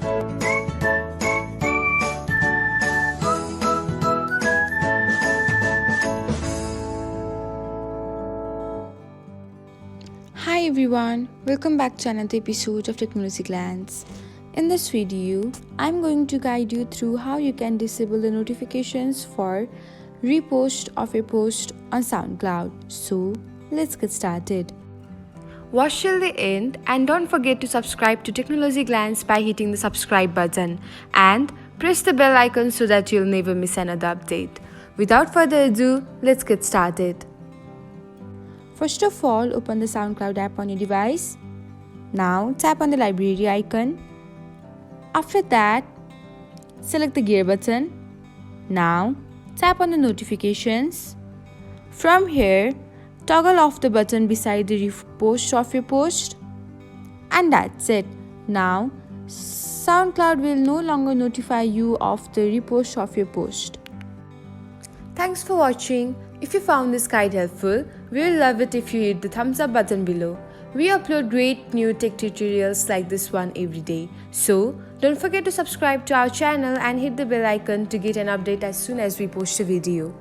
Hi everyone, welcome back to another episode of Technologyglance. In this video, I'm going to guide you through how you can disable the notifications for repost of a post on Soundcloud. So, let's get started. Watch till the end and don't forget to subscribe to Technologyglance by hitting the subscribe button and press the bell icon so that you'll never miss another update. Without further ado, let's get started. First of all, open the Soundcloud app on your device. Now tap on the library icon. After that, select the gear button. Now tap on the notifications. From here, toggle off the button beside the repost of your post. And that's it. Now, Soundcloud will no longer notify you of the repost of your post. Thanks for watching. If you found this guide helpful, we'll love it if you hit the thumbs up button below. We upload great new tech tutorials like this one every day. So, don't forget to subscribe to our channel and hit the bell icon to get an update as soon as we post a video.